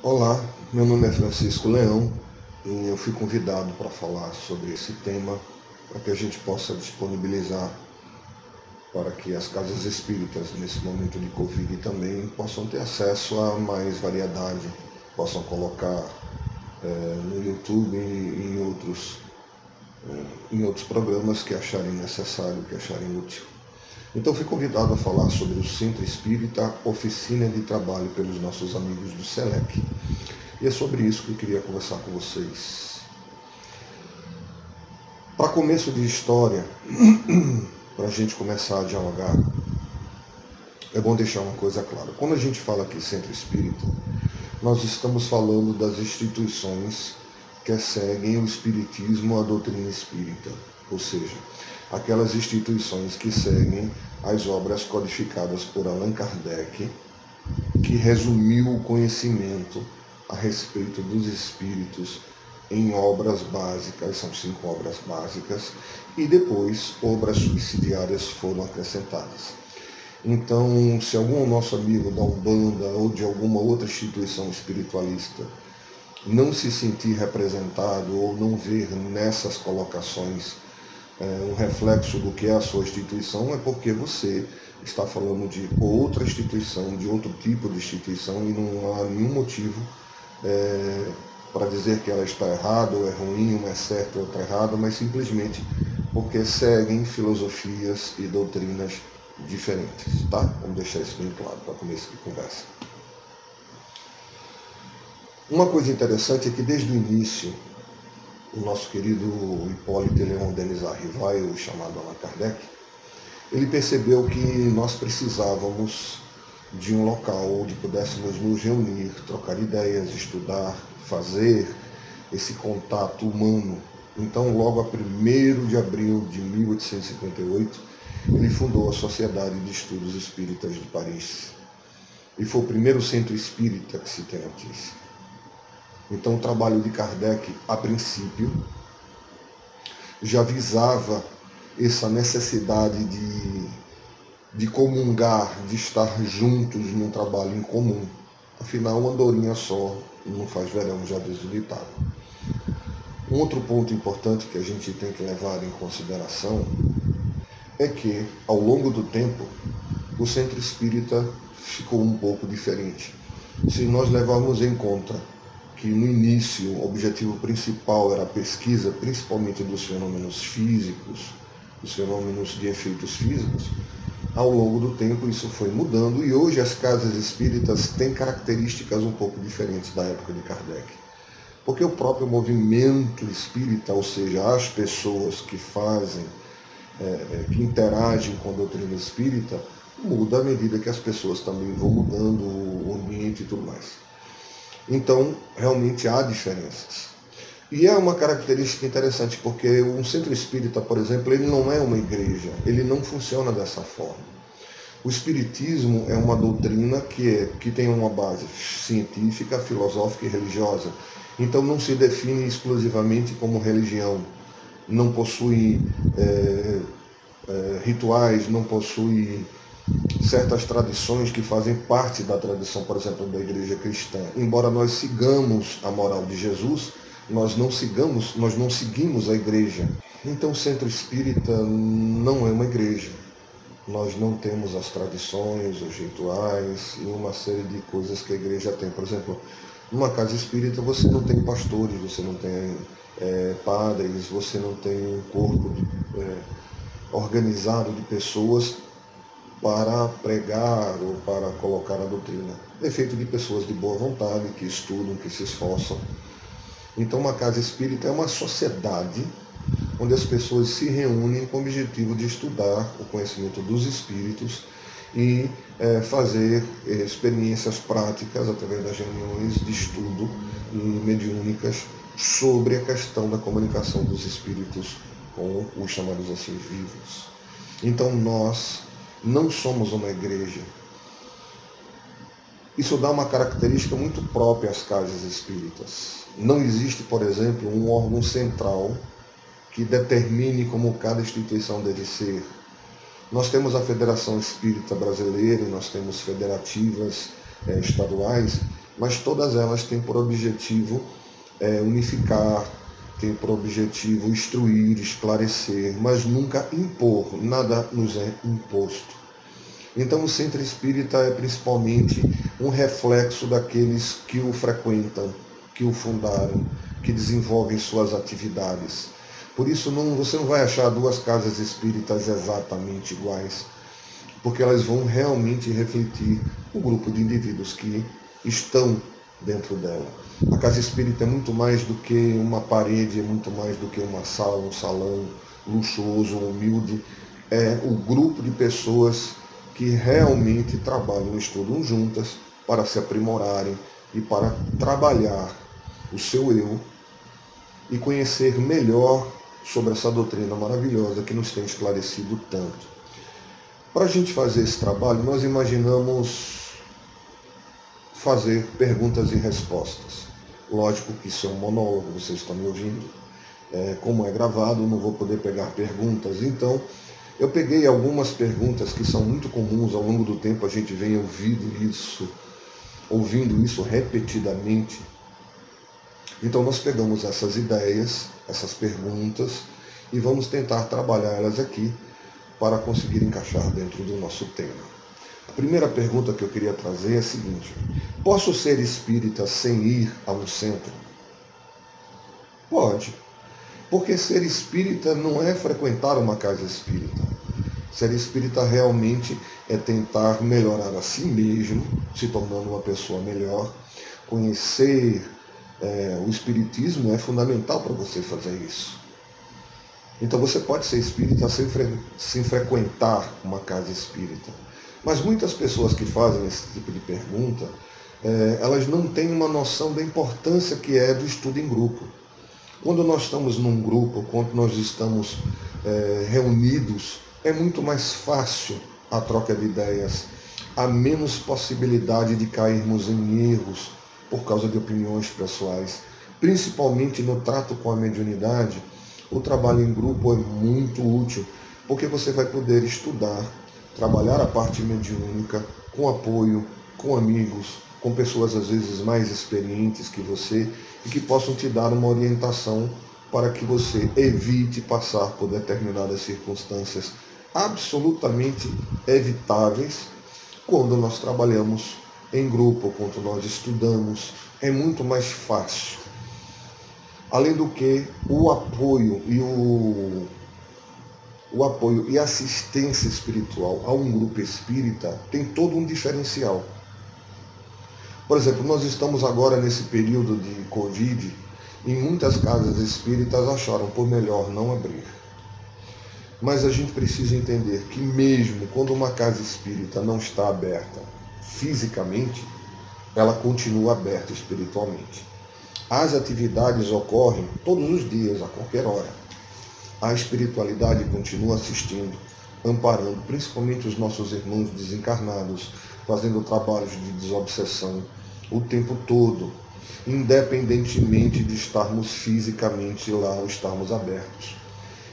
Olá, meu nome é Francisco Leão e eu fui convidado para falar sobre esse tema para que a gente possa disponibilizar para que as casas espíritas, nesse momento de Covid, também possam ter acesso a mais variedade, possam colocar no YouTube e em outros programas que acharem necessário, que acharem útil. Então fui convidado a falar sobre o Centro Espírita Oficina de Trabalho pelos nossos amigos do SELEC. E é sobre isso que eu queria conversar com vocês. Para começo de história, para a gente começar a dialogar, é bom deixar uma coisa clara. Quando a gente fala aqui Centro Espírita, nós estamos falando das instituições que seguem o Espiritismo, a doutrina espírita, ou seja, aquelas instituições que seguem as obras codificadas por Allan Kardec, que resumiu o conhecimento a respeito dos espíritos em obras básicas, são 5 obras básicas, e depois obras subsidiárias foram acrescentadas. Então, se algum nosso amigo da Umbanda ou de alguma outra instituição espiritualista não se sentir representado ou não ver nessas colocações um reflexo do que é a sua instituição, é porque você está falando de outra instituição, de outro tipo de instituição, e não há nenhum motivo para dizer que ela está errada ou é ruim, uma é certa ou outra errada, mas simplesmente porque seguem filosofias e doutrinas diferentes, tá? Vamos deixar isso bem claro para começo de conversa. Uma coisa interessante é que desde o início, o nosso querido Hipólito Leon Denis Arrivai, o chamado Allan Kardec, ele percebeu que nós precisávamos de um local onde pudéssemos nos reunir, trocar ideias, estudar, fazer esse contato humano. Então, logo a 1º de abril de 1858, ele fundou a Sociedade de Estudos Espíritas de Paris. E foi o primeiro centro espírita que se tem notícia. Então, o trabalho de Kardec, a princípio, já visava essa necessidade de comungar, de estar juntos num trabalho em comum. Afinal, uma andorinha só não faz verão, já diz o ditado. Um outro ponto importante que a gente tem que levar em consideração é que, ao longo do tempo, o centro espírita ficou um pouco diferente. Se nós levarmos em conta que no início o objetivo principal era a pesquisa, principalmente dos fenômenos físicos, dos fenômenos de efeitos físicos, ao longo do tempo isso foi mudando e hoje as casas espíritas têm características um pouco diferentes da época de Kardec. Porque o próprio movimento espírita, ou seja, as pessoas que fazem, que interagem com a doutrina espírita, muda à medida que as pessoas também vão mudando o ambiente e tudo mais. Então, realmente há diferenças. E é uma característica interessante, porque um centro espírita, por exemplo, ele não é uma igreja, ele não funciona dessa forma. O espiritismo é uma doutrina que tem uma base científica, filosófica e religiosa. Então não se define exclusivamente como religião. Não possui rituais, não possui certas tradições que fazem parte da tradição, por exemplo, da igreja cristã. Embora nós sigamos a moral de Jesus, nós não seguimos a igreja. Então o centro espírita não é uma igreja. Nós não temos as tradições, os rituais e uma série de coisas que a igreja tem. Por exemplo, numa casa espírita você não tem pastores, você não tem padres, você não tem um corpo organizado de pessoas para pregar ou para colocar a doutrina. É feito de pessoas de boa vontade, que estudam, que se esforçam. Então uma casa espírita é uma sociedade onde as pessoas se reúnem com o objetivo de estudar o conhecimento dos espíritos e fazer experiências práticas através das reuniões de estudo mediúnicas sobre a questão da comunicação dos espíritos com os chamados assim vivos. Então nós não somos uma igreja. Isso dá uma característica muito própria às casas espíritas. Não existe, por exemplo, um órgão central que determine como cada instituição deve ser. Nós temos a Federação Espírita Brasileira e nós temos federativas estaduais mas todas elas têm por objetivo unificar, têm por objetivo instruir, esclarecer, mas nunca impor, nada nos é imposto. Então o centro espírita é principalmente um reflexo daqueles que o frequentam, que o fundaram, que desenvolvem suas atividades. Por isso você não vai achar duas casas espíritas exatamente iguais, porque elas vão realmente refletir o grupo de indivíduos que estão dentro dela. A casa espírita é muito mais do que uma parede, é muito mais do que uma sala, um salão luxuoso, humilde. É o grupo de pessoas que realmente trabalham e estudam juntas para se aprimorarem e para trabalhar o seu eu e conhecer melhor sobre essa doutrina maravilhosa que nos tem esclarecido tanto. Para a gente fazer esse trabalho, nós imaginamos fazer perguntas e respostas. Lógico que isso é um monólogo, vocês estão me ouvindo. Como é gravado, eu não vou poder pegar perguntas. Então, eu peguei algumas perguntas que são muito comuns ao longo do tempo, a gente vem ouvindo isso repetidamente. Então, nós pegamos essas ideias, essas perguntas, e vamos tentar trabalhar elas aqui para conseguir encaixar dentro do nosso tema. A primeira pergunta que eu queria trazer é a seguinte: posso ser espírita sem ir a um centro? Pode, porque ser espírita não é frequentar uma casa espírita. Ser espírita realmente é tentar melhorar a si mesmo, se tornando uma pessoa melhor. Conhecer o espiritismo é fundamental para você fazer isso. Então você pode ser espírita sem frequentar uma casa espírita. Mas muitas pessoas que fazem esse tipo de pergunta, elas não têm uma noção da importância que é do estudo em grupo. Quando nós estamos num grupo, quando nós estamos reunidos, é muito mais fácil a troca de ideias. Há menos possibilidade de cairmos em erros por causa de opiniões pessoais. Principalmente no trato com a mediunidade, o trabalho em grupo é muito útil, porque você vai poder estudar, trabalhar a parte mediúnica com apoio, com amigos, com pessoas às vezes mais experientes que você e que possam te dar uma orientação para que você evite passar por determinadas circunstâncias absolutamente evitáveis quando nós trabalhamos em grupo, quando nós estudamos. É muito mais fácil. Além do que, o apoio e assistência espiritual a um grupo espírita tem todo um diferencial. Por exemplo, nós estamos agora nesse período de Covid e muitas casas espíritas acharam por melhor não abrir. Mas a gente precisa entender que mesmo quando uma casa espírita não está aberta fisicamente, ela continua aberta espiritualmente. As atividades ocorrem todos os dias, a qualquer hora. A espiritualidade continua assistindo, amparando principalmente os nossos irmãos desencarnados, fazendo trabalhos de desobsessão o tempo todo, independentemente de estarmos fisicamente lá ou estarmos abertos.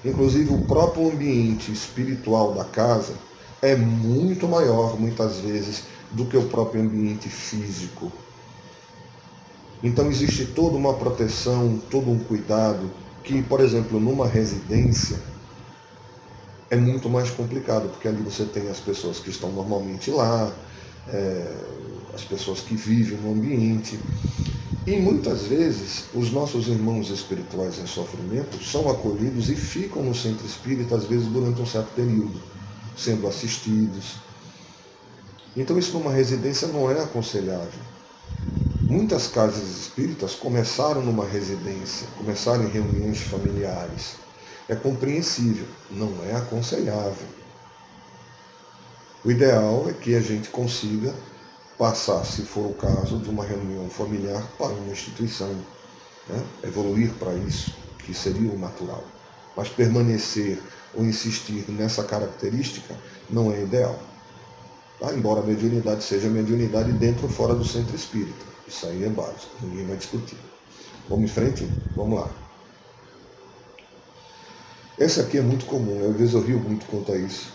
Inclusive, o próprio ambiente espiritual da casa é muito maior, muitas vezes, do que o próprio ambiente físico. Então, existe toda uma proteção, todo um cuidado, que, por exemplo, numa residência, é muito mais complicado, porque ali você tem as pessoas que estão normalmente lá, as pessoas que vivem no ambiente. E muitas vezes os nossos irmãos espirituais em sofrimento são acolhidos e ficam no centro espírita, às vezes durante um certo período, sendo assistidos. Então isso numa residência não é aconselhável. Muitas casas espíritas começaram numa residência, começaram em reuniões familiares. É compreensível, não é aconselhável. O ideal é que a gente consiga passar, se for o caso, de uma reunião familiar para uma instituição, né? Evoluir para isso, que seria o natural. Mas permanecer ou insistir nessa característica não é ideal. Tá? Embora a mediunidade seja mediunidade dentro ou fora do centro espírita. Isso aí é básico, ninguém vai discutir. Vamos em frente? Vamos lá. Essa aqui é muito comum, às vezes eu rio muito quanto a isso.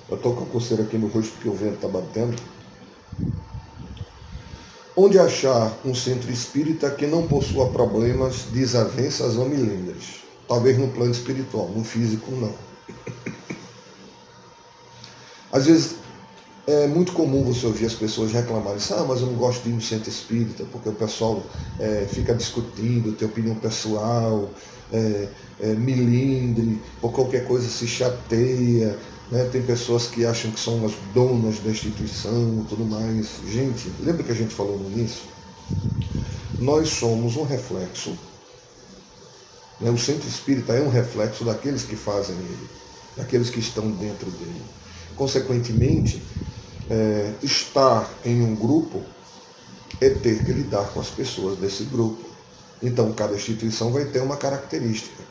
Eu estou com a coceira aqui no rosto porque o vento está batendo. Onde achar um centro espírita que não possua problemas, desavenças ou milindres? Talvez no plano espiritual, no físico não. Às vezes é muito comum você ouvir as pessoas reclamarem, mas eu não gosto de ir no centro espírita, porque o pessoal fica discutindo, tem opinião pessoal, milindre, por qualquer coisa se chateia, né? Tem pessoas que acham que são as donas da instituição e tudo mais. Gente, lembra que a gente falou no início? Nós somos um reflexo, né? O centro espírita é um reflexo daqueles que fazem ele, daqueles que estão dentro dele. Consequentemente, estar em um grupo é ter que lidar com as pessoas desse grupo. Então, cada instituição vai ter uma característica.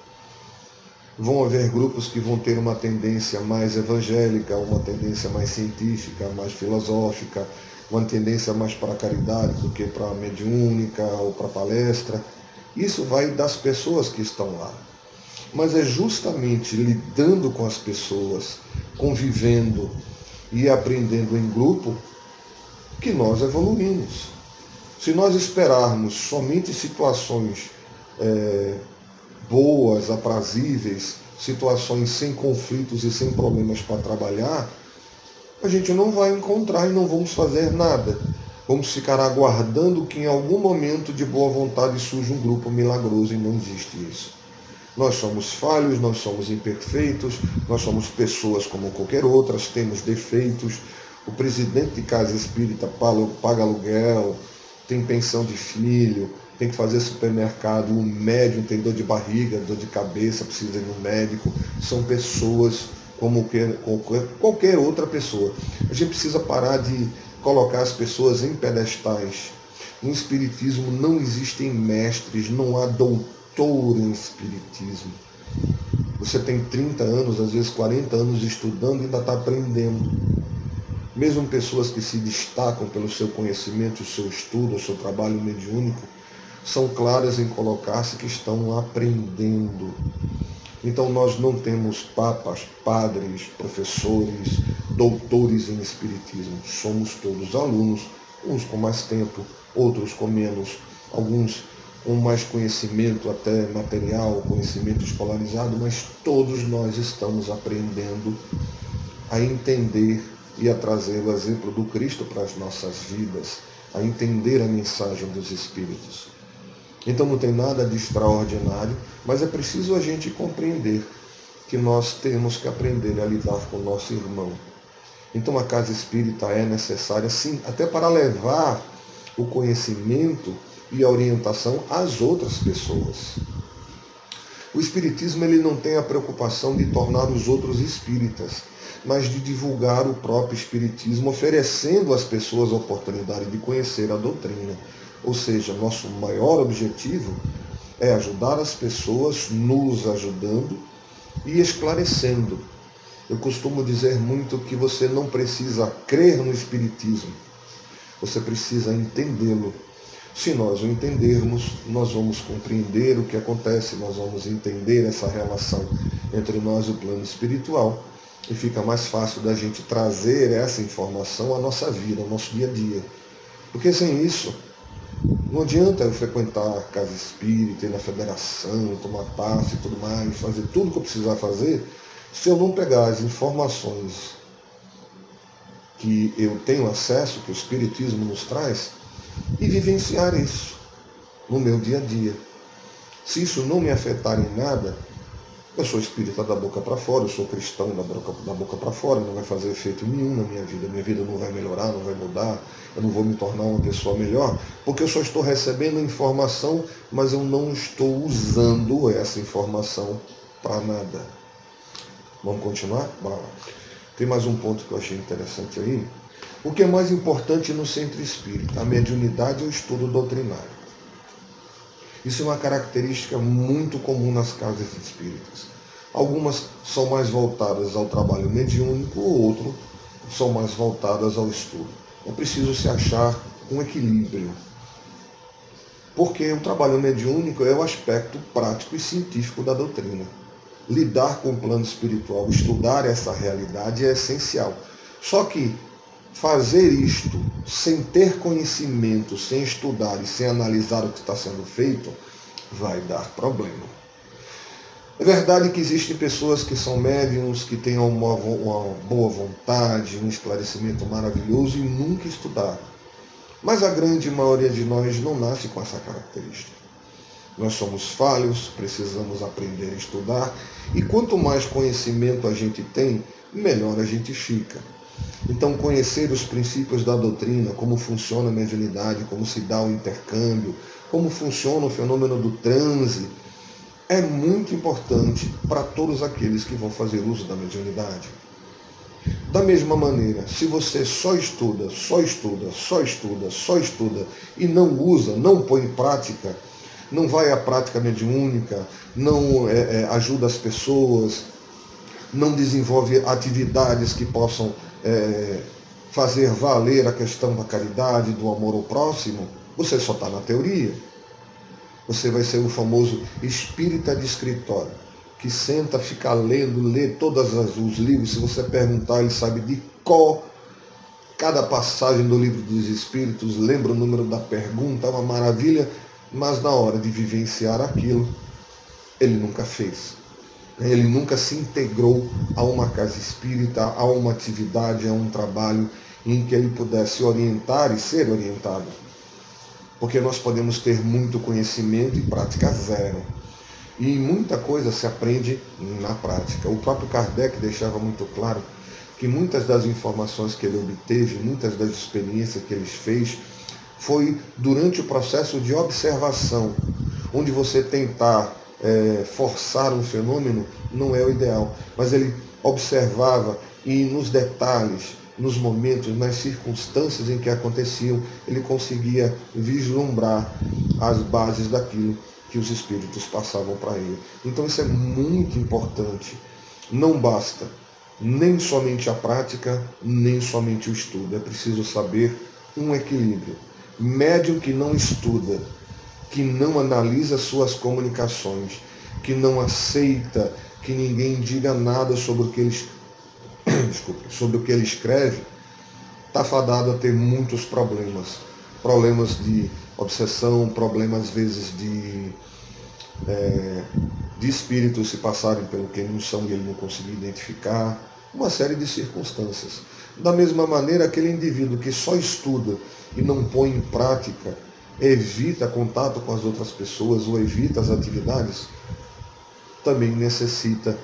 Vão haver grupos que vão ter uma tendência mais evangélica, uma tendência mais científica, mais filosófica, uma tendência mais para a caridade do que para a mediúnica ou para a palestra. Isso vai das pessoas que estão lá. Mas é justamente lidando com as pessoas, convivendo e aprendendo em grupo que nós evoluímos. Se nós esperarmos somente situações boas, aprazíveis, situações sem conflitos e sem problemas para trabalhar, a gente não vai encontrar e não vamos fazer nada. Vamos ficar aguardando que em algum momento de boa vontade surja um grupo milagroso e não existe isso. Nós somos falhos, nós somos imperfeitos, nós somos pessoas como qualquer outras, temos defeitos. O presidente de casa espírita paga aluguel, tem pensão de filho, tem que fazer supermercado, um médium tem dor de barriga, dor de cabeça, precisa ir no médico. São pessoas como qualquer outra pessoa. A gente precisa parar de colocar as pessoas em pedestais. No espiritismo não existem mestres, não há doutor em espiritismo. Você tem 30 anos, às vezes 40 anos estudando e ainda está aprendendo. Mesmo pessoas que se destacam pelo seu conhecimento, o seu estudo, o seu trabalho mediúnico, são claras em colocar-se que estão aprendendo. Então nós não temos papas, padres, professores, doutores em espiritismo. Somos todos alunos, uns com mais tempo, outros com menos, alguns com mais conhecimento até material, conhecimento escolarizado, mas todos nós estamos aprendendo a entender e a trazer o exemplo do Cristo para as nossas vidas, a entender a mensagem dos Espíritos. Então não tem nada de extraordinário, mas é preciso a gente compreender que nós temos que aprender a lidar com o nosso irmão. Então a casa espírita é necessária, sim, até para levar o conhecimento e a orientação às outras pessoas. O espiritismo ele não tem a preocupação de tornar os outros espíritas, mas de divulgar o próprio espiritismo, oferecendo às pessoas a oportunidade de conhecer a doutrina. Ou seja, nosso maior objetivo é ajudar as pessoas, nos ajudando e esclarecendo. Eu costumo dizer muito que você não precisa crer no espiritismo, você precisa entendê-lo. Se nós o entendermos, nós vamos compreender o que acontece, nós vamos entender essa relação entre nós e o plano espiritual e fica mais fácil da gente trazer essa informação à nossa vida, ao nosso dia a dia. Porque sem isso, não adianta eu frequentar a casa espírita, ir na federação, tomar passe e tudo mais, fazer tudo que eu precisar fazer, se eu não pegar as informações que eu tenho acesso, que o espiritismo nos traz, e vivenciar isso no meu dia a dia. Se isso não me afetar em nada, eu sou espírita da boca para fora, eu sou cristão da boca para fora, não vai fazer efeito nenhum na minha vida não vai melhorar, não vai mudar, eu não vou me tornar uma pessoa melhor, porque eu só estou recebendo informação, mas eu não estou usando essa informação para nada. Vamos continuar? Bora lá. Tem mais um ponto que eu achei interessante aí. O que é mais importante no centro espírita? A mediunidade ou o estudo doutrinário? Isso é uma característica muito comum nas casas espíritas. Algumas são mais voltadas ao trabalho mediúnico, outras são mais voltadas ao estudo. É preciso se achar um equilíbrio. Porque o trabalho mediúnico é o aspecto prático e científico da doutrina. Lidar com o plano espiritual, estudar essa realidade é essencial. Só que fazer isto sem ter conhecimento, sem estudar e sem analisar o que está sendo feito, vai dar problema. É verdade que existem pessoas que são médiums, que têm uma boa vontade, um esclarecimento maravilhoso e nunca estudaram. Mas a grande maioria de nós não nasce com essa característica. Nós somos falhos, precisamos aprender a estudar, e quanto mais conhecimento a gente tem, melhor a gente fica. Então, conhecer os princípios da doutrina, como funciona a mediunidade, como se dá o intercâmbio, como funciona o fenômeno do transe, é muito importante para todos aqueles que vão fazer uso da mediunidade. Da mesma maneira, se você só estuda e não usa, não põe em prática, não vai à prática mediúnica, não ajuda as pessoas, não desenvolve atividades que possam fazer valer a questão da caridade, do amor ao próximo, você só está na teoria. Você vai ser o famoso espírita de escritório, que senta, fica lendo, lê todos os livros. Se você perguntar, ele sabe de cor cada passagem do livro dos Espíritos, lembra o número da pergunta, é uma maravilha, mas na hora de vivenciar aquilo, ele nunca fez. Ele nunca se integrou a uma casa espírita, a uma atividade, a um trabalho em que ele pudesse orientar e ser orientado. Porque nós podemos ter muito conhecimento e prática zero. E muita coisa se aprende na prática. O próprio Kardec deixava muito claro que muitas das informações que ele obteve, muitas das experiências que ele fez, foi durante o processo de observação, onde você tentar forçar um fenômeno não é o ideal. Mas ele observava e nos detalhes, nos momentos, nas circunstâncias em que aconteciam, ele conseguia vislumbrar as bases daquilo que os espíritos passavam para ele. Então isso é muito importante. Não basta nem somente a prática, nem somente o estudo. É preciso saber um equilíbrio. Médium que não estuda, que não analisa suas comunicações, que não aceita que ninguém diga nada sobre o que ele escreve, está fadado a ter muitos problemas. Problemas de obsessão, problemas às vezes de espíritos se passarem pelo que não são e ele não conseguir identificar, uma série de circunstâncias. Da mesma maneira, aquele indivíduo que só estuda e não põe em prática, evita contato com as outras pessoas ou evita as atividades, também necessita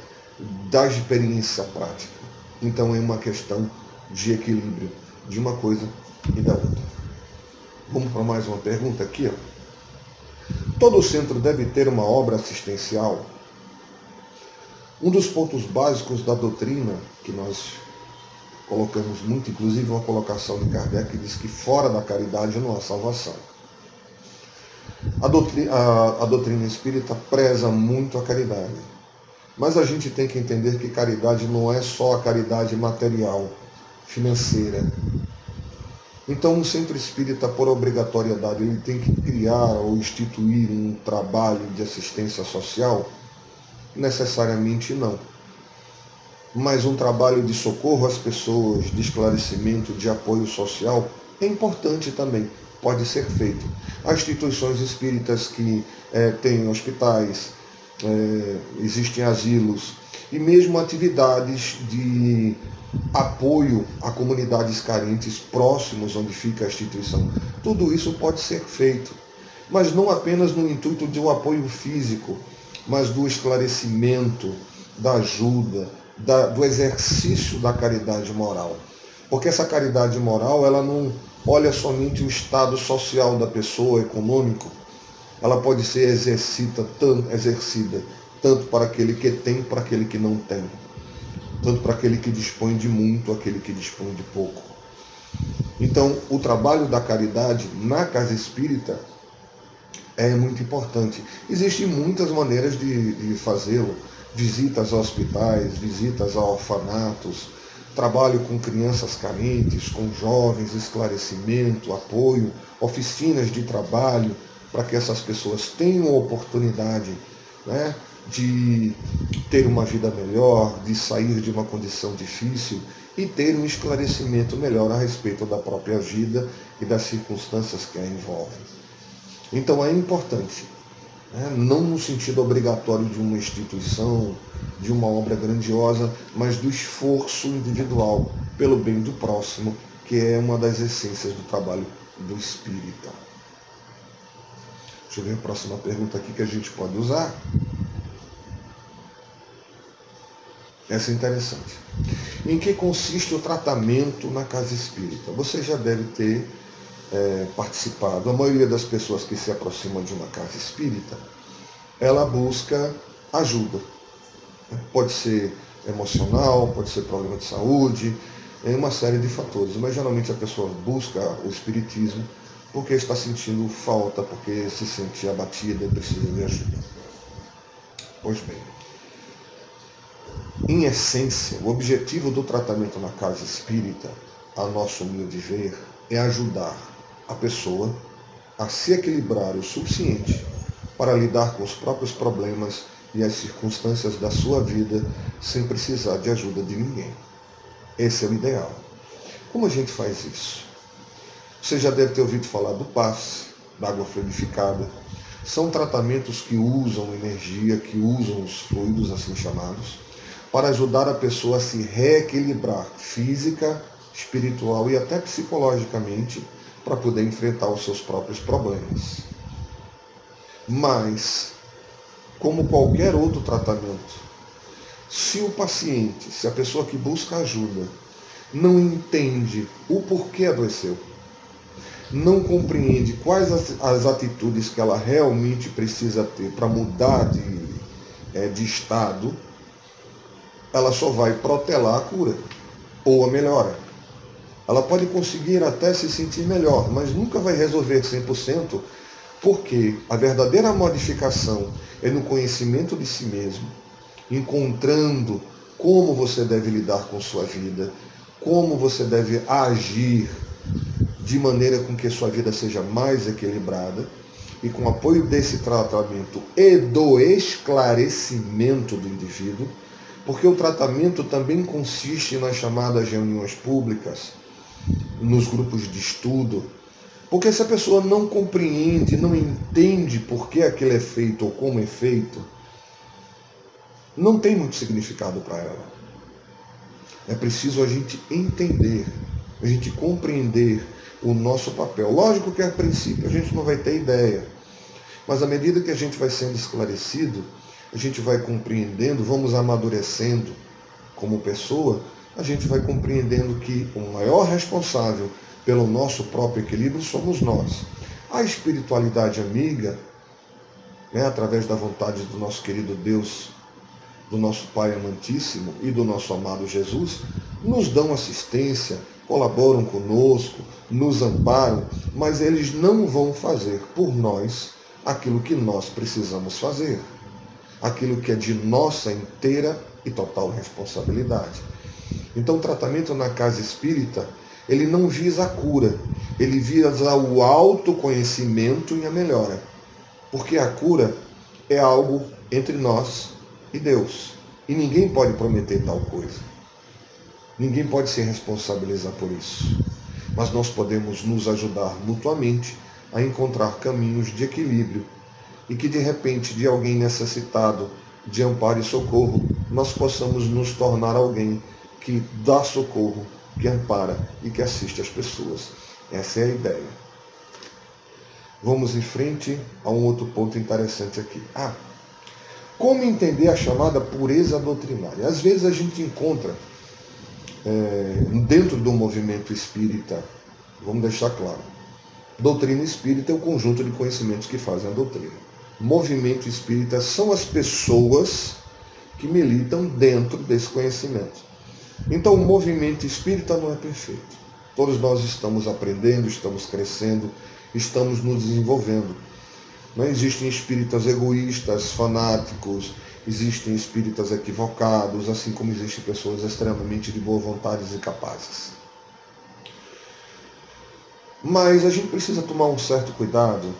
da experiência prática. Então é uma questão de equilíbrio de uma coisa e da outra. Vamos para mais uma pergunta aqui. Todo centro deve ter uma obra assistencial? Um dos pontos básicos da doutrina, que nós colocamos muito, inclusive uma colocação de Kardec, que diz que fora da caridade não há salvação. A doutrina espírita preza muito a caridade. Mas a gente tem que entender que caridade não é só a caridade material, financeira. Então, um centro espírita, por obrigatoriedade, ele tem que criar ou instituir um trabalho de assistência social? Necessariamente não. Mas um trabalho de socorro às pessoas, de esclarecimento, de apoio social, é importante também, pode ser feito. Há instituições espíritas que têm hospitais, existem asilos, e mesmo atividades de apoio a comunidades carentes próximos onde fica a instituição. Tudo isso pode ser feito, mas não apenas no intuito de um apoio físico, mas do esclarecimento, da ajuda, do exercício da caridade moral. Porque essa caridade moral, ela não olha somente o estado social da pessoa, econômico, ela pode ser exercida tanto para aquele que tem, para aquele que não tem. Tanto para aquele que dispõe de muito, aquele que dispõe de pouco. Então, o trabalho da caridade na casa espírita é muito importante. Existem muitas maneiras de fazê-lo. Visitas a hospitais, visitas a orfanatos, trabalho com crianças carentes, com jovens, esclarecimento, apoio, oficinas de trabalho, para que essas pessoas tenham a oportunidade, de ter uma vida melhor, de sair de uma condição difícil e ter um esclarecimento melhor a respeito da própria vida e das circunstâncias que a envolvem. Então é importante, não no sentido obrigatório de uma instituição, de uma obra grandiosa, mas do esforço individual pelo bem do próximo, que é uma das essências do trabalho do espírita. Deixa eu ver a próxima pergunta aqui que a gente pode usar. Essa é interessante. Em que consiste o tratamento na casa espírita? Você já deve ter participado. A maioria das pessoas que se aproximam de uma casa espírita, ela busca ajuda. Pode ser emocional, pode ser problema de saúde, uma série de fatores. Mas geralmente a pessoa busca o espiritismo porque está sentindo falta, porque se sente abatida e precisa de ajuda. Pois bem, em essência, o objetivo do tratamento na casa espírita, a nosso humilde ver, é ajudar a pessoa a se equilibrar o suficiente para lidar com os próprios problemas e as circunstâncias da sua vida sem precisar de ajuda de ninguém. Esse é o ideal. Como a gente faz isso? Você já deve ter ouvido falar do passe, da água fluidificada. São tratamentos que usam energia, que usam os fluidos assim chamados, para ajudar a pessoa a se reequilibrar física, espiritual e até psicologicamente para poder enfrentar os seus próprios problemas. Mas, como qualquer outro tratamento, se o paciente, se a pessoa que busca ajuda, não entende o porquê adoeceu, não compreende quais as atitudes que ela realmente precisa ter para mudar de estado, ela só vai protelar a cura ou a melhora. Ela pode conseguir até se sentir melhor, mas nunca vai resolver 100%, porque a verdadeira modificação é no conhecimento de si mesmo, encontrando como você deve lidar com sua vida, como você deve agir de maneira com que sua vida seja mais equilibrada, e com o apoio desse tratamento e do esclarecimento do indivíduo, porque o tratamento também consiste nas chamadas reuniões públicas, nos grupos de estudo, porque se a pessoa não compreende, não entende por que aquilo é feito ou como é feito, não tem muito significado para ela. É preciso a gente entender, a gente compreender o nosso papel. Lógico que a princípio a gente não vai ter ideia, mas à medida que a gente vai sendo esclarecido, a gente vai compreendendo, vamos amadurecendo como pessoa, a gente vai compreendendo que o maior responsável pelo nosso próprio equilíbrio somos nós. A espiritualidade amiga, através da vontade do nosso querido Deus, do nosso Pai amantíssimo e do nosso amado Jesus, nos dão assistência, colaboram conosco, nos amparam, mas eles não vão fazer por nós aquilo que nós precisamos fazer, aquilo que é de nossa inteira e total responsabilidade. Então, o tratamento na casa espírita, ele não visa a cura, ele visa o autoconhecimento e a melhora. Porque a cura é algo entre nós e Deus. E ninguém pode prometer tal coisa. Ninguém pode se responsabilizar por isso. Mas nós podemos nos ajudar mutuamente a encontrar caminhos de equilíbrio e que, de repente, de alguém necessitado de amparo e socorro, nós possamos nos tornar alguém que dá socorro, que ampara e que assiste as pessoas. Essa é a ideia. Vamos em frente a um outro ponto interessante aqui. Como entender a chamada pureza doutrinária? Às vezes a gente encontra, dentro do movimento espírita, vamos deixar claro, doutrina espírita é o conjunto de conhecimentos que fazem a doutrina. Movimento espírita são as pessoas que militam dentro desse conhecimento. Então, o movimento espírita não é perfeito. Todos nós estamos aprendendo, estamos crescendo, estamos nos desenvolvendo. Não existem espíritas egoístas, fanáticos, existem espíritas equivocados, assim como existem pessoas extremamente de boa vontade e capazes. Mas a gente precisa tomar um certo cuidado,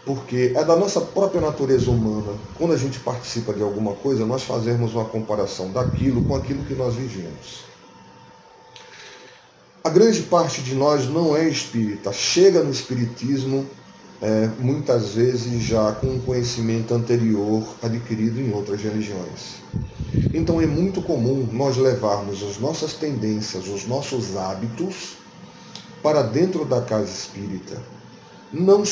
porque é da nossa própria natureza humana, quando a gente participa de alguma coisa, nós fazermos uma comparação daquilo com aquilo que nós vivemos. A grande parte de nós não é espírita, chega no espiritismo muitas vezes já com um conhecimento anterior adquirido em outras religiões. Então é muito comum nós levarmos as nossas tendências, os nossos hábitos para dentro da casa espírita. Não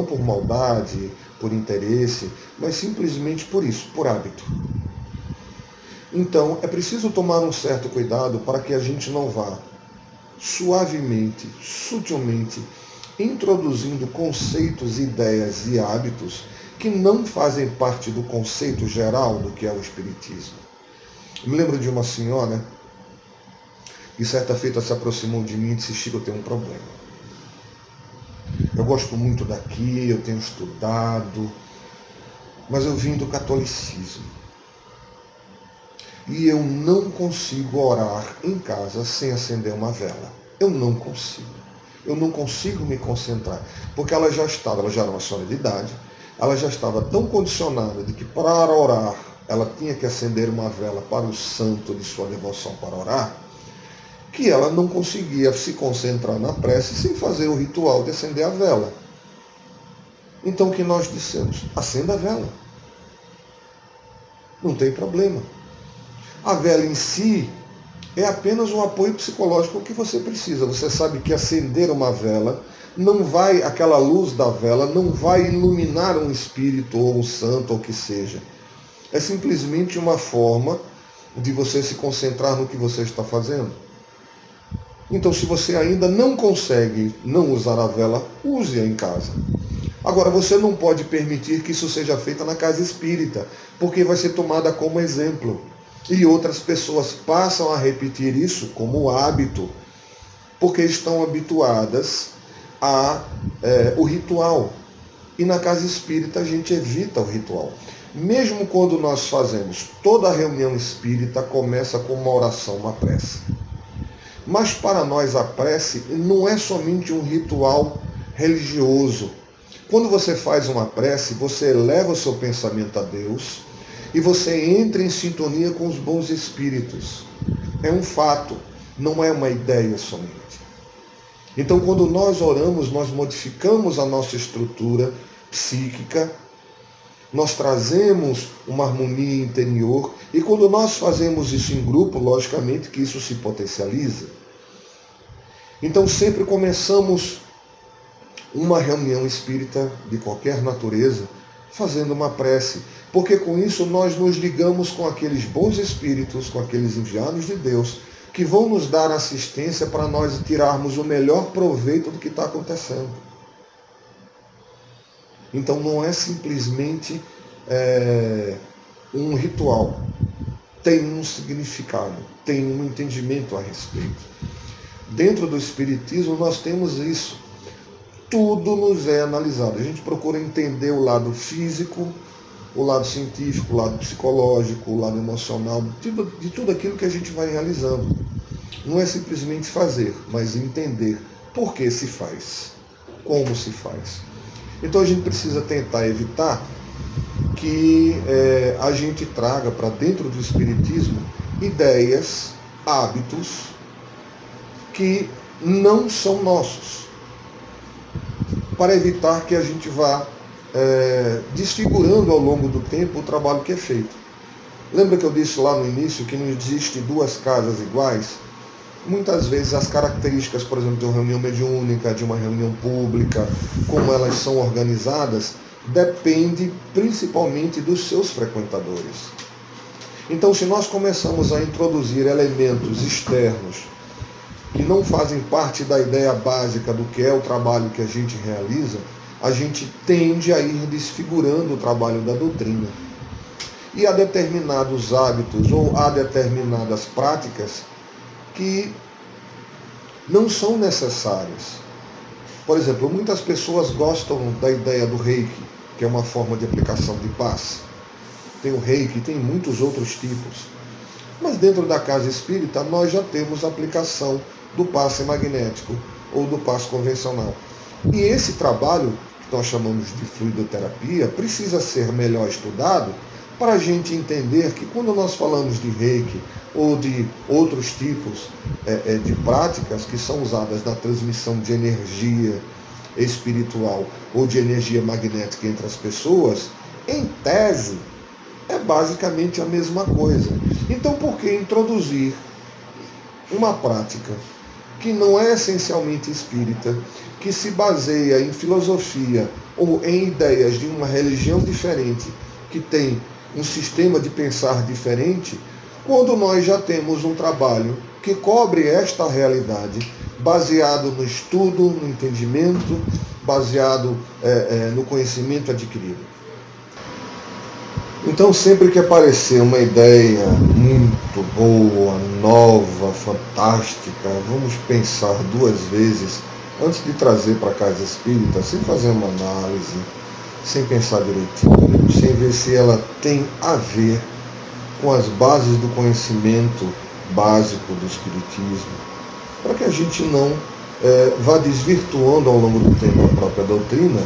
por maldade, por interesse, mas simplesmente por isso, por hábito. Então é preciso tomar um certo cuidado para que a gente não vá suavemente, sutilmente, introduzindo conceitos, ideias e hábitos que não fazem parte do conceito geral do que é o espiritismo. Eu me lembro de uma senhora que certa feita se aproximou de mim e disse: Chico, eu tenho um problema. Eu gosto muito daqui, eu tenho estudado, mas eu vim do catolicismo. E eu não consigo orar em casa sem acender uma vela. Eu não consigo. Eu não consigo me concentrar. Porque ela já era uma senhora de idade, ela já estava tão condicionada de que para orar ela tinha que acender uma vela para o santo de sua devoção para orar, que ela não conseguia se concentrar na prece sem fazer o ritual de acender a vela. Então o que nós dissemos? Acenda a vela. Não tem problema. A vela em si é apenas um apoio psicológico que você precisa. Você sabe que acender uma vela aquela luz da vela não vai iluminar um espírito ou um santo ou o que seja. É simplesmente uma forma de você se concentrar no que você está fazendo. Então, se você ainda não consegue não usar a vela, use-a em casa. Agora, você não pode permitir que isso seja feito na casa espírita, porque vai ser tomada como exemplo. E outras pessoas passam a repetir isso como hábito, porque estão habituadas ao ritual. E na casa espírita a gente evita o ritual. Mesmo quando nós fazemos toda a reunião espírita, começa com uma oração, uma prece. Mas para nós a prece não é somente um ritual religioso. Quando você faz uma prece, você eleva o seu pensamento a Deus e você entra em sintonia com os bons espíritos. É um fato, não é uma ideia somente. Então, quando nós oramos, nós modificamos a nossa estrutura psíquica, nós trazemos uma harmonia interior, e quando nós fazemos isso em grupo, logicamente que isso se potencializa. Então sempre começamos uma reunião espírita de qualquer natureza fazendo uma prece, porque com isso nós nos ligamos com aqueles bons espíritos, com aqueles enviados de Deus, que vão nos dar assistência para nós tirarmos o melhor proveito do que está acontecendo. Então não é simplesmente um ritual. Tem um significado, tem um entendimento a respeito. Dentro do Espiritismo nós temos isso. Tudo nos é analisado. A gente procura entender o lado físico, o lado científico, o lado psicológico, o lado emocional, de tudo aquilo que a gente vai realizando. Não é simplesmente fazer, mas entender por que se faz, como se faz. Então a gente precisa tentar evitar que a gente traga para dentro do Espiritismo ideias, hábitos que não são nossos, para evitar que a gente vá desfigurando ao longo do tempo o trabalho que é feito. Lembra que eu disse lá no início que não existe duas casas iguais? Muitas vezes as características, por exemplo, de uma reunião mediúnica, de uma reunião pública, como elas são organizadas, depende principalmente dos seus frequentadores. Então, se nós começamos a introduzir elementos externos que não fazem parte da ideia básica do que é o trabalho que a gente realiza, a gente tende a ir desfigurando o trabalho da doutrina. E há determinados hábitos ou há determinadas práticas que não são necessárias. Por exemplo, muitas pessoas gostam da ideia do Reiki, que é uma forma de aplicação de passe. Tem o Reiki, tem muitos outros tipos. Mas dentro da casa espírita nós já temos a aplicação do passe magnético ou do passe convencional. E esse trabalho, que nós chamamos de fluidoterapia, precisa ser melhor estudado para a gente entender que quando nós falamos de Reiki ou de outros tipos de práticas que são usadas na transmissão de energia espiritual ou de energia magnética entre as pessoas, em tese, é basicamente a mesma coisa. Então, por que introduzir uma prática que não é essencialmente espírita, que se baseia em filosofia ou em ideias de uma religião diferente, que tem um sistema de pensar diferente, quando nós já temos um trabalho que cobre esta realidade, baseado no estudo, no entendimento, baseado no conhecimento adquirido? Então, sempre que aparecer uma ideia muito boa, nova, fantástica, vamos pensar duas vezes antes de trazer para a casa espírita, sem fazer uma análise, sem pensar direitinho, sem ver se ela tem a ver com as bases do conhecimento básico do espiritismo, para que a gente não vá desvirtuando ao longo do tempo a própria doutrina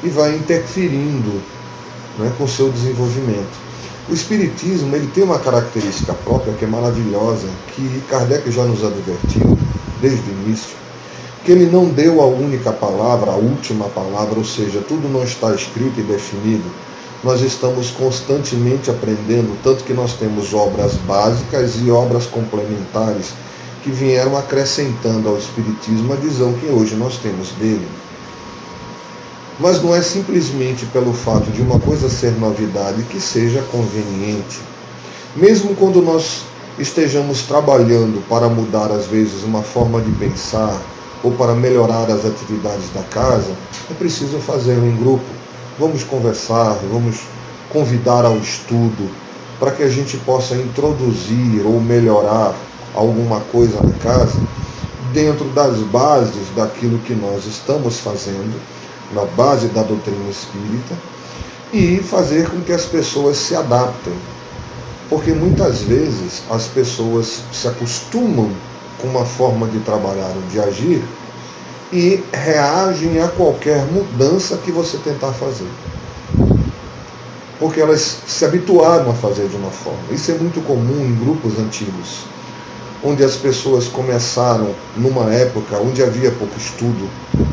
e vá interferindo com o seu desenvolvimento. O Espiritismo ele tem uma característica própria que é maravilhosa, que Kardec já nos advertiu desde o início, que ele não deu a única palavra, a última palavra, ou seja, tudo não está escrito e definido. Nós estamos constantemente aprendendo, tanto que nós temos obras básicas e obras complementares que vieram acrescentando ao Espiritismo a visão que hoje nós temos dele. Mas não é simplesmente pelo fato de uma coisa ser novidade que seja conveniente. Mesmo quando nós estejamos trabalhando para mudar, às vezes, uma forma de pensar ou para melhorar as atividades da casa, é preciso fazer em grupo. Vamos conversar, vamos convidar ao estudo para que a gente possa introduzir ou melhorar alguma coisa na casa dentro das bases daquilo que nós estamos fazendo, na base da doutrina espírita, e fazer com que as pessoas se adaptem. Porque muitas vezes as pessoas se acostumam com uma forma de trabalhar ou de agir e reagem a qualquer mudança que você tentar fazer. Porque elas se habituaram a fazer de uma forma. Isso é muito comum em grupos antigos, onde as pessoas começaram numa época onde havia pouco estudo,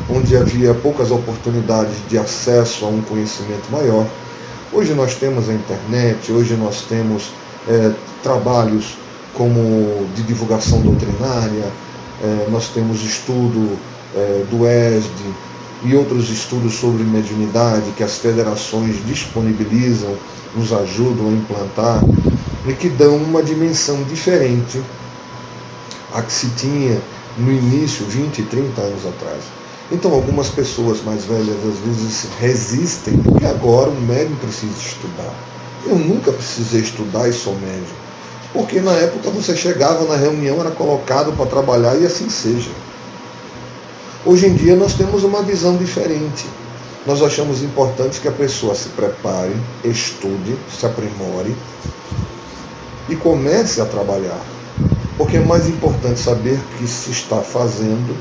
onde havia poucas oportunidades de acesso a um conhecimento maior. Hoje nós temos a internet, hoje nós temos trabalhos como de divulgação doutrinária, nós temos estudo do ESD e outros estudos sobre mediunidade que as federações disponibilizam, nos ajudam a implantar e que dão uma dimensão diferente a que se tinha no início, 20, 30 anos atrás. Então, algumas pessoas mais velhas, às vezes, resistem, porque agora o médium precisa estudar. Eu nunca precisei estudar e sou médium. Porque na época você chegava na reunião, era colocado para trabalhar e assim seja. Hoje em dia nós temos uma visão diferente. Nós achamos importante que a pessoa se prepare, estude, se aprimore e comece a trabalhar. Porque é mais importante saber o que se está fazendo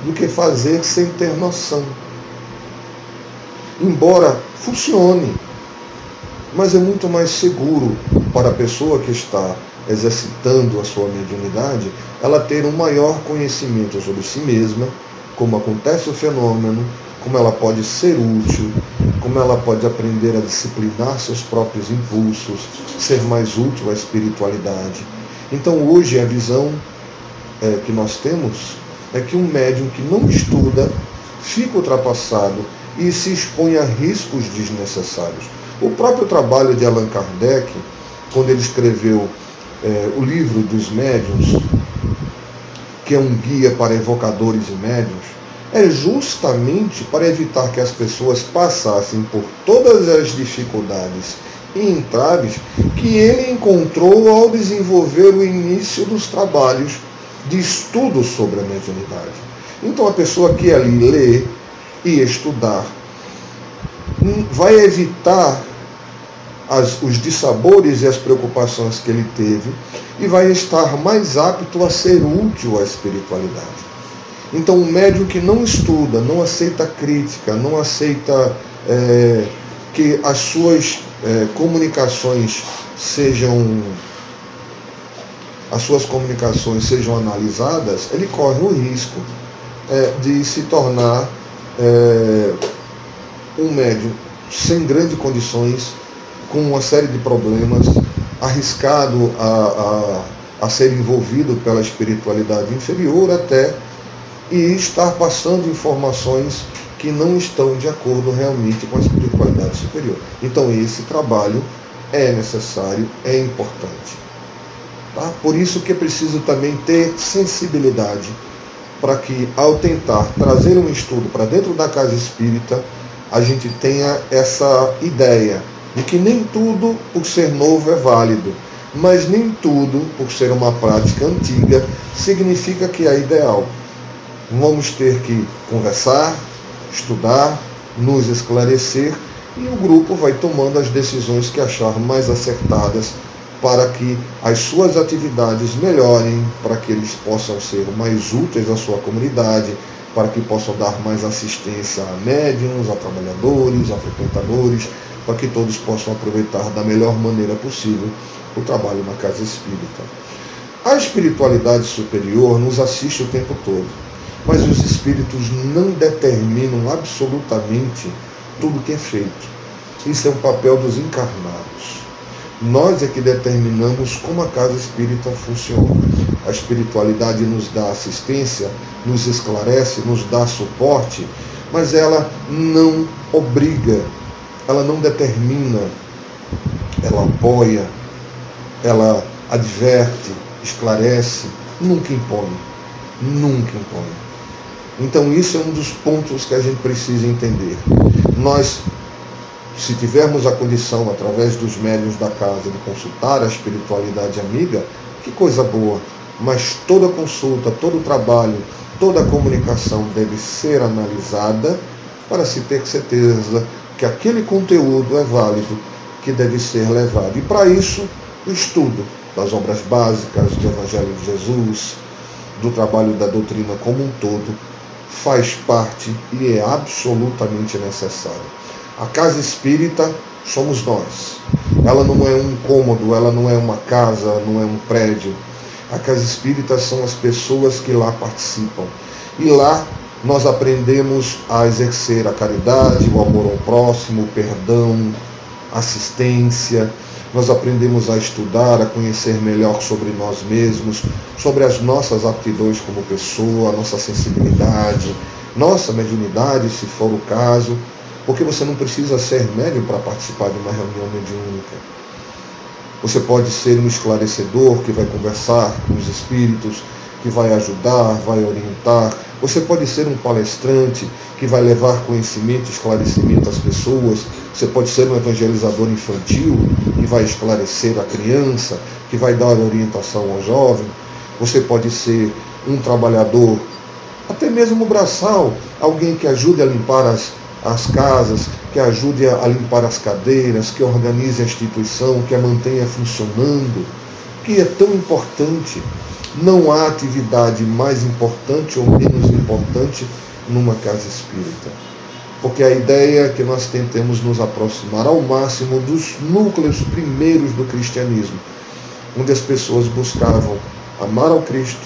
do que fazer sem ter noção. Embora funcione, mas é muito mais seguro para a pessoa que está exercitando a sua mediunidade, ela ter um maior conhecimento sobre si mesma, como acontece o fenômeno, como ela pode ser útil, como ela pode aprender a disciplinar seus próprios impulsos, ser mais útil à espiritualidade. Então hoje a visão que nós temos é que um médium que não estuda fica ultrapassado e se expõe a riscos desnecessários. O próprio trabalho de Allan Kardec, quando ele escreveu o livro dos médiuns, que é um guia para evocadores e médiuns, é justamente para evitar que as pessoas passassem por todas as dificuldades e entraves que ele encontrou ao desenvolver o início dos trabalhos de estudo sobre a mediunidade. Então a pessoa que ali lê e estudar vai evitar os dissabores e as preocupações que ele teve e vai estar mais apto a ser útil à espiritualidade. Então, um médium que não estuda, não aceita crítica, não aceita que as suas as suas comunicações sejam analisadas, ele corre o risco de se tornar um médium sem grandes condições, com uma série de problemas, arriscado a ser envolvido pela espiritualidade inferior até, e estar passando informações que não estão de acordo realmente com a espiritualidade superior. Então esse trabalho é necessário, é importante. Tá? Por isso que é preciso também ter sensibilidade para que, ao tentar trazer um estudo para dentro da casa espírita, a gente tenha essa ideia de que nem tudo por ser novo é válido, mas nem tudo por ser uma prática antiga significa que é ideal. Vamos ter que conversar, estudar, nos esclarecer, e o grupo vai tomando as decisões que achar mais acertadas para que as suas atividades melhorem, para que eles possam ser mais úteis à sua comunidade, para que possam dar mais assistência a médiuns, a trabalhadores, a frequentadores, para que todos possam aproveitar da melhor maneira possível o trabalho na casa espírita. A espiritualidade superior nos assiste o tempo todo, mas os espíritos não determinam absolutamente tudo que é feito. Isso é um papel dos encarnados. Nós é que determinamos como a casa espírita funciona. A espiritualidade nos dá assistência, nos esclarece, nos dá suporte, mas ela não obriga, ela não determina, ela apoia, ela adverte, esclarece, nunca impõe. Nunca impõe. Então isso é um dos pontos que a gente precisa entender. Nós, se tivermos a condição, através dos médiuns da casa, de consultar a espiritualidade amiga, que coisa boa. Mas toda consulta, todo trabalho, toda comunicação deve ser analisada para se ter certeza que aquele conteúdo é válido, que deve ser levado. E para isso, o estudo das obras básicas do Evangelho de Jesus, do trabalho da doutrina como um todo, faz parte e é absolutamente necessário. A casa espírita somos nós. Ela não é um cômodo, ela não é uma casa, não é um prédio. A casa espírita são as pessoas que lá participam. E lá nós aprendemos a exercer a caridade, o amor ao próximo, o perdão, a assistência. Nós aprendemos a estudar, a conhecer melhor sobre nós mesmos, sobre as nossas aptidões como pessoa, a nossa sensibilidade, nossa mediunidade, se for o caso, porque você não precisa ser médium para participar de uma reunião mediúnica. Você pode ser um esclarecedor que vai conversar com os espíritos, que vai ajudar, vai orientar. Você pode ser um palestrante que vai levar conhecimento, esclarecimento às pessoas. Você pode ser um evangelizador infantil que vai esclarecer a criança, que vai dar orientação ao jovem. Você pode ser um trabalhador, até mesmo braçal, alguém que ajude a limpar as casas, que ajude a limpar as cadeiras, que organize a instituição, que a mantenha funcionando, que é tão importante. Não há atividade mais importante ou menos importante numa casa espírita. Porque a ideia é que nós tentemos nos aproximar ao máximo dos núcleos primeiros do cristianismo, onde as pessoas buscavam amar ao Cristo,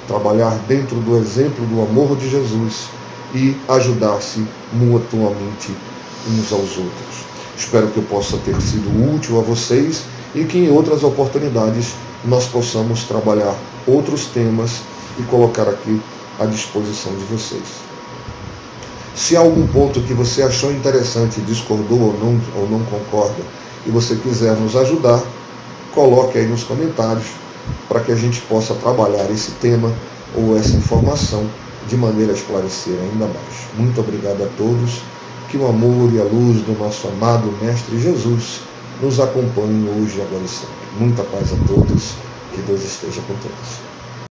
trabalhar dentro do exemplo do amor de Jesus e ajudar-se mutuamente uns aos outros. Espero que eu possa ter sido útil a vocês e que em outras oportunidades nós possamos trabalhar outros temas e colocar aqui à disposição de vocês. Se há algum ponto que você achou interessante, discordou ou não concorda, e você quiser nos ajudar, coloque aí nos comentários para que a gente possa trabalhar esse tema ou essa informação de maneira a esclarecer ainda mais. Muito obrigado a todos. Que o amor e a luz do nosso amado Mestre Jesus nos acompanhem hoje e agora e sempre. Muita paz a todos. Que Deus esteja com todos.